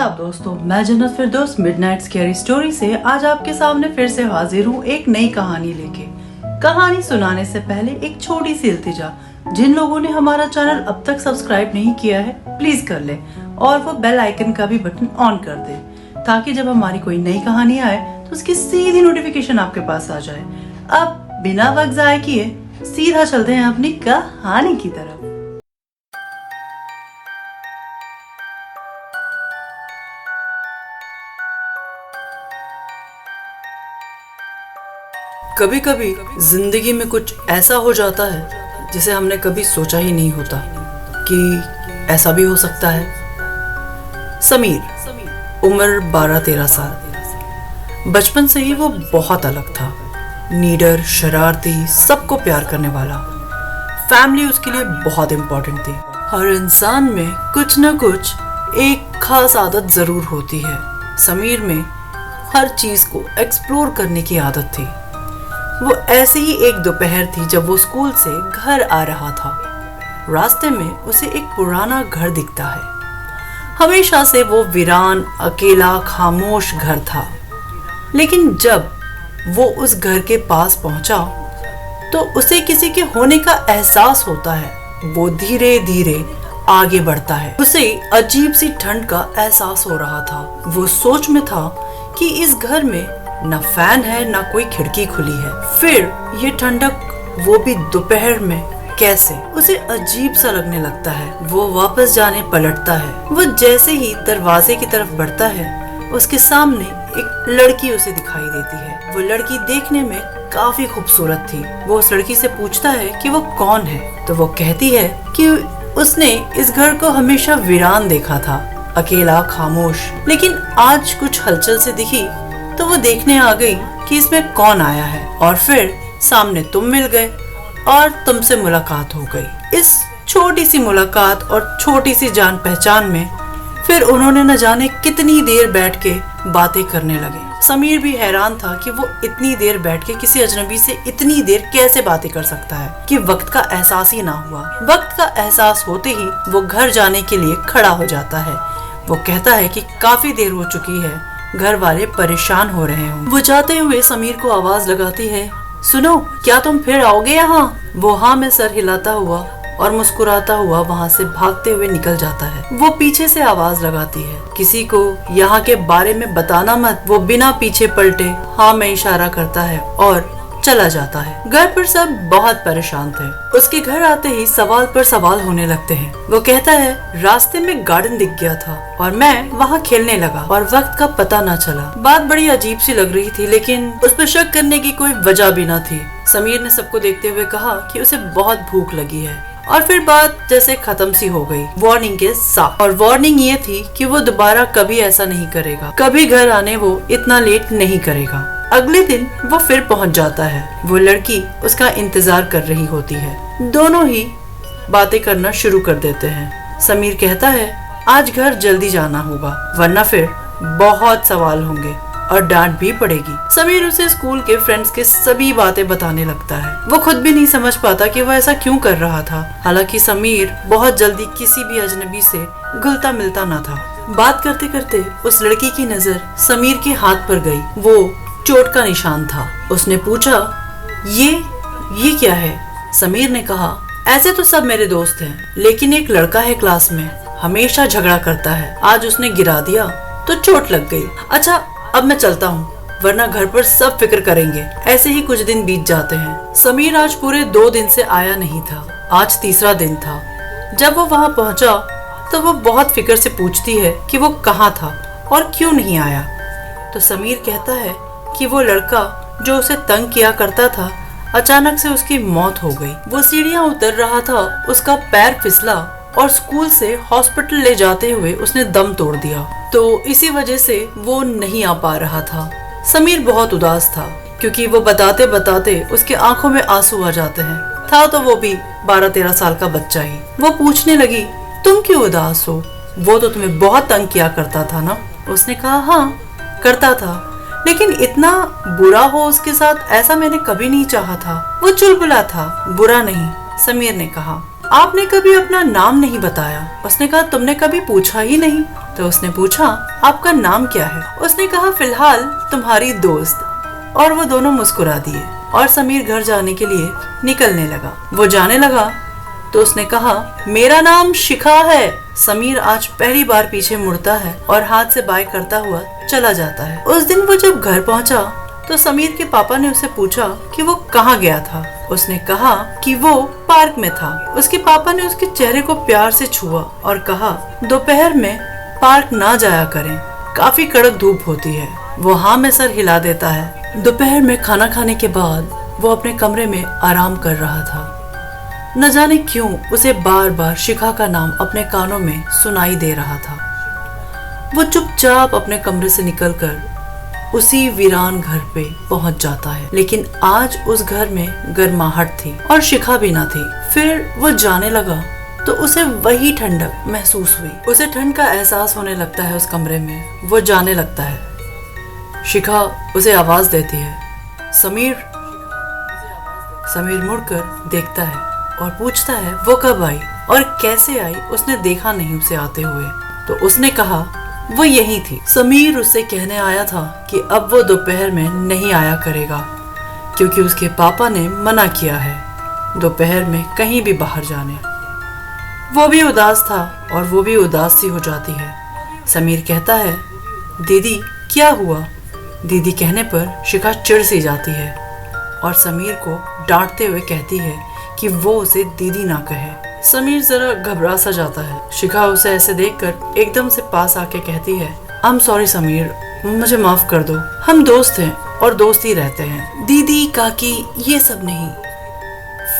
आदाब दोस्तों, मैं जन्नत फिरदौस मिडनाइट स्कैरी स्टोरी से आज आपके सामने फिर से हाजिर हूँ एक नई कहानी लेके। कहानी सुनाने से पहले एक छोटी सी इल्तिजा, जिन लोगों ने हमारा चैनल अब तक सब्सक्राइब नहीं किया है प्लीज कर ले और वो बेल आइकन का भी बटन ऑन कर दे ताकि जब हमारी कोई नई कहानी आए तो उसकी सीधी नोटिफिकेशन आपके पास आ जाए। अब बिना वक्त जाए किए सीधा चलते हैं अपनी कहानी की तरफ। कभी कभी जिंदगी में कुछ ऐसा हो जाता है जिसे हमने कभी सोचा ही नहीं होता कि ऐसा भी हो सकता है। समीर, उम्र 12-13 साल। बचपन से ही वो बहुत अलग था, नीडर, शरारती, सबको प्यार करने वाला। फैमिली उसके लिए बहुत इम्पोर्टेंट थी। हर इंसान में कुछ न कुछ एक खास आदत जरूर होती है। समीर में हर चीज को एक्सप्लोर करने की आदत थी। वो ऐसे ही एक दोपहर थी जब वो स्कूल से घर आ रहा था। रास्ते में उसे एक पुराना घर दिखता है। हमेशा से वो वीरान, अकेला, खामोश घर था, लेकिन जब वो उस घर के पास पहुंचा तो उसे किसी के होने का एहसास होता है। वो धीरे धीरे आगे बढ़ता है। उसे अजीब सी ठंड का एहसास हो रहा था। वो सोच में था कि इस घर में न फैन है न कोई खिड़की खुली है। फिर ये ठंडक, वो भी दोपहर में, कैसे? उसे अजीब सा लगने लगता है। वो वापस जाने पलटता है। वो जैसे ही दरवाजे की तरफ बढ़ता है उसके सामने एक लड़की उसे दिखाई देती है। वो लड़की देखने में काफी खूबसूरत थी। वो उस लड़की से पूछता है कि वो कौन है, तो वो कहती है कि उसने इस घर को हमेशा वीरान देखा था, अकेला, खामोश, लेकिन आज कुछ हलचल से दिखी तो वो देखने आ गई कि इसमें कौन आया है। और फिर सामने तुम मिल गए और तुमसे मुलाकात हो गई। इस छोटी सी मुलाकात और छोटी सी जान पहचान में फिर उन्होंने न जाने कितनी देर बैठ के बातें करने लगे। समीर भी हैरान था कि वो इतनी देर बैठ के किसी अजनबी से इतनी देर कैसे बातें कर सकता है कि वक्त का एहसास ही ना हुआ। वक्त का एहसास होते ही वो घर जाने के लिए खड़ा हो जाता है। वो कहता है कि काफी देर हो चुकी है, घर वाले परेशान हो रहे हों। वो जाते हुए समीर को आवाज लगाती है, सुनो, क्या तुम फिर आओगे यहाँ? वो हाँ में सर हिलाता हुआ और मुस्कुराता हुआ वहाँ से भागते हुए निकल जाता है। वो पीछे से आवाज लगाती है, किसी को यहाँ के बारे में बताना मत। वो बिना पीछे पलटे हाँ में इशारा करता है और चला जाता है। घर पर सब बहुत परेशान थे। उसके घर आते ही सवाल पर सवाल होने लगते हैं। वो कहता है, रास्ते में गार्डन दिख गया था और मैं वहाँ खेलने लगा और वक्त का पता न चला। बात बड़ी अजीब सी लग रही थी, लेकिन उस पर शक करने की कोई वजह भी न थी। समीर ने सबको देखते हुए कहा कि उसे बहुत भूख लगी है और फिर बात जैसे खत्म सी हो गई, वार्निंग के साथ। और वार्निंग ये थी कि वो दोबारा कभी ऐसा नहीं करेगा, कभी घर आने वो इतना लेट नहीं करेगा। अगले दिन वो फिर पहुंच जाता है। वो लड़की उसका इंतजार कर रही होती है। दोनों ही बातें करना शुरू कर देते हैं। समीर कहता है, आज घर जल्दी जाना होगा वरना फिर बहुत सवाल होंगे और डांट भी पड़ेगी। समीर उसे स्कूल के फ्रेंड्स के सभी बातें बताने लगता है। वो खुद भी नहीं समझ पाता कि वो ऐसा क्यों कर रहा था। हालांकि समीर बहुत जल्दी किसी भी अजनबी से घुलता मिलता न था। बात करते करते उस लड़की की नजर समीर के हाथ पर गई। वो चोट का निशान था। उसने पूछा, ये क्या है? समीर ने कहा, ऐसे तो सब मेरे दोस्त हैं, लेकिन एक लड़का है क्लास में, हमेशा झगड़ा करता है। आज उसने गिरा दिया तो चोट लग गई। अच्छा, अब मैं चलता हूँ वरना घर पर सब फिक्र करेंगे। ऐसे ही कुछ दिन बीत जाते हैं। समीर आज पूरे 2 दिन से आया नहीं था। आज तीसरा दिन था। जब वो वहाँ पहुँचा तो वो बहुत फिक्र से पूछती है कि वो कहाँ था और क्यों नहीं आया। तो समीर कहता है कि वो लड़का जो उसे तंग किया करता था, अचानक से उसकी मौत हो गई। वो सीढ़ियाँ उतर रहा था, उसका पैर फिसला और स्कूल से हॉस्पिटल ले जाते हुए उसने दम तोड़ दिया। तो इसी वजह से वो नहीं आ पा रहा था। समीर बहुत उदास था क्योंकि वो बताते बताते उसके आंखों में आंसू आ जाते हैं। था तो वो भी 12-13 साल का बच्चा ही। वो पूछने लगी, तुम क्यों उदास हो? वो तो तुम्हें बहुत तंग किया करता था ना? उसने कहा, हाँ करता था, लेकिन इतना बुरा हो उसके साथ ऐसा मैंने कभी नहीं चाहा था। वो चुलबुला था। बुरा नहीं, समीर ने कहा। आपने कभी अपना नाम नहीं बताया। उसने कहा तुमने कभी पूछा ही नहीं। तो उसने पूछा आपका नाम क्या है। उसने कहा फिलहाल तुम्हारी दोस्त। और वो दोनों मुस्कुरा दिए और समीर घर जाने के लिए निकलने लगा। वो जाने लगा तो उसने कहा मेरा नाम शिखा है। समीर आज पहली बार पीछे मुड़ता है और हाथ से बाय करता हुआ चला जाता है। उस दिन वो जब घर पहुंचा तो समीर के पापा ने उसे पूछा कि वो कहाँ गया था। उसने कहा कि वो पार्क में था। उसके पापा ने उसके चेहरे को प्यार से छुआ और कहा दोपहर में पार्क ना जाया करें, काफी कड़क धूप होती है। वो हाँ में सर हिला देता है। दोपहर में खाना खाने के बाद वो अपने कमरे में आराम कर रहा था। न जाने क्यों उसे बार बार शिखा का नाम अपने कानों में सुनाई दे रहा था। वो चुपचाप अपने कमरे से निकलकर उसी वीरान घर पे पहुंच जाता है। लेकिन आज उस घर में गर्माहट थी और शिखा भी न थी। फिर वो जाने लगा तो उसे वही ठंडक महसूस हुई। उसे ठंड का एहसास होने लगता है उस कमरे में। वो जाने लगता है। शिखा उसे आवाज देती है समीर। समीर मुड़कर देखता है और पूछता है वो कब आई और कैसे आई। उसने देखा नहीं उसे आते हुए। तो उसने कहा वो यही थी। समीर उससे कहने आया था कि अब वो दोपहर में नहीं आया करेगा क्योंकि उसके पापा ने मना किया है दोपहर में कहीं भी बाहर जाने। वो भी उदास था और वो भी उदास सी हो जाती है। समीर कहता है दीदी क्या हुआ। दीदी कहने पर शिखा चिढ़ सी जाती है और समीर को डांटते हुए कहती है कि वो उसे दीदी ना कहे। समीर जरा घबरा सा जाता है। शिखा उसे ऐसे देखकर एकदम से पास आके कहती है आई एम सॉरी समीर, मुझे माफ कर दो। हम दोस्त हैं और दोस्त ही रहते हैं, दीदी काकी ये सब नहीं।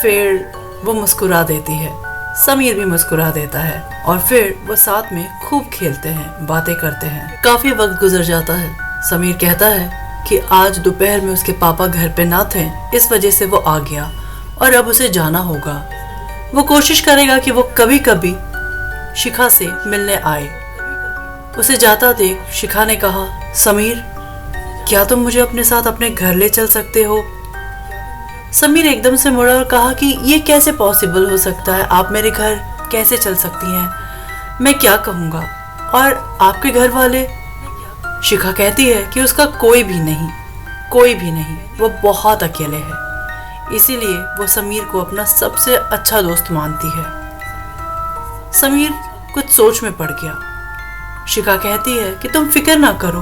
फिर वो मुस्कुरा देती है। समीर भी मुस्कुरा देता है और फिर वो साथ में खूब खेलते हैं, बातें करते हैं। काफी वक्त गुजर जाता है। समीर कहता है कि आज दोपहर में उसके पापा घर पे ना थे, इस वजह से वो आ गया और अब उसे जाना होगा। वो कोशिश करेगा कि वो कभी कभी शिखा से मिलने आए। उसे जाता देख शिखा ने कहा समीर क्या तुम मुझे अपने साथ अपने घर ले चल सकते हो। समीर एकदम से मुड़ा और कहा कि ये कैसे पॉसिबल हो सकता है, आप मेरे घर कैसे चल सकती हैं, मैं क्या कहूँगा और आपके घर वाले। शिखा कहती है कि उसका कोई भी नहीं, वो बहुत अकेले है, इसीलिए वो समीर को अपना सबसे अच्छा दोस्त मानती है। समीर कुछ सोच में पड़ गया। शिखा कहती है कि तुम फिक्र ना करो,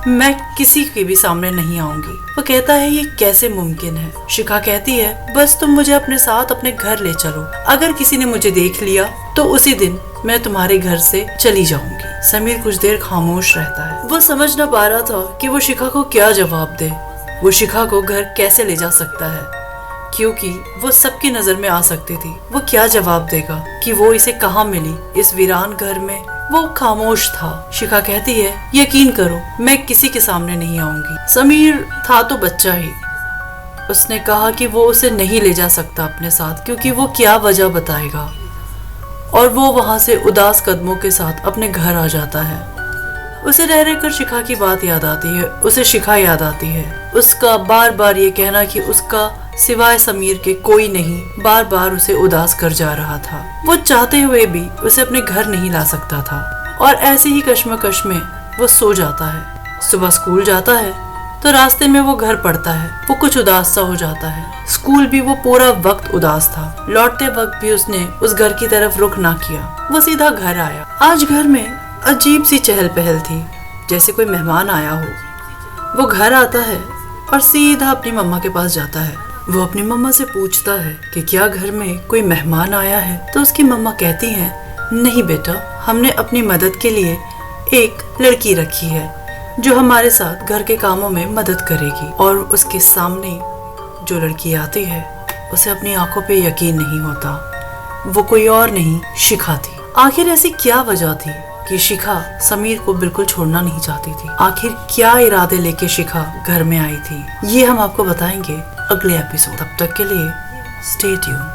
मैं किसी के भी सामने नहीं आऊंगी। वो कहता है ये कैसे मुमकिन है। शिखा कहती है बस तुम मुझे अपने साथ अपने घर ले चलो, अगर किसी ने मुझे देख लिया तो उसी दिन मैं तुम्हारे घर से चली जाऊंगी। समीर कुछ देर खामोश रहता है। वो समझ ना पा रहा था कि वो शिखा को क्या जवाब दे। वो शिखा को घर कैसे ले जा सकता है क्योंकि वो सबकी नजर में आ सकती थी। वो क्या जवाब देगा कि वो इसे कहाँ मिली इस वीरान घर में। वो खामोश था। शिखा कहती है यकीन करो मैं किसी के सामने नहीं आऊंगी। समीर था तो बच्चा ही। उसने कहा कि वो उसे नहीं ले जा सकता अपने साथ क्योंकि वो क्या वजह बताएगा और वो वहां से उदास कदमों के साथ अपने घर आ जाता है। उसे रह रहकर शिखा की बात याद आती है। उसे शिखा याद आती है। उसका बार बार ये कहना कि उसका सिवाय समीर के कोई नहीं बार बार उसे उदास कर जा रहा था। वो चाहते हुए भी उसे अपने घर नहीं ला सकता था और ऐसे ही कश्मकश में वो सो जाता है। सुबह स्कूल जाता है तो रास्ते में वो घर पड़ता है। वो कुछ उदास सा हो जाता है। स्कूल भी वो पूरा वक्त उदास था। लौटते वक्त भी उसने उस घर की तरफ रुख ना किया। वो सीधा घर आया। आज घर में अजीब सी चहल पहल थी, जैसे कोई मेहमान आया हो। वो घर आता है और सीधा अपनी मम्मा के पास जाता है। वो अपनी मम्मा से पूछता है कि क्या घर में कोई मेहमान आया है। तो उसकी मम्मा कहती हैं नहीं बेटा, हमने अपनी मदद के लिए एक लड़की रखी है जो हमारे साथ घर के कामों में मदद करेगी। और उसके सामने जो लड़की आती है उसे अपनी आंखों पे यकीन नहीं होता। वो कोई और नहीं शिखा थी। आखिर ऐसी क्या वजह थी कि शिखा समीर को बिल्कुल छोड़ना नहीं चाहती थी। आखिर क्या इरादे लेके शिखा घर में आई थी, ये हम आपको बताएंगे अगले एपिसोड। तब तक के लिए स्टे ट्यून्ड।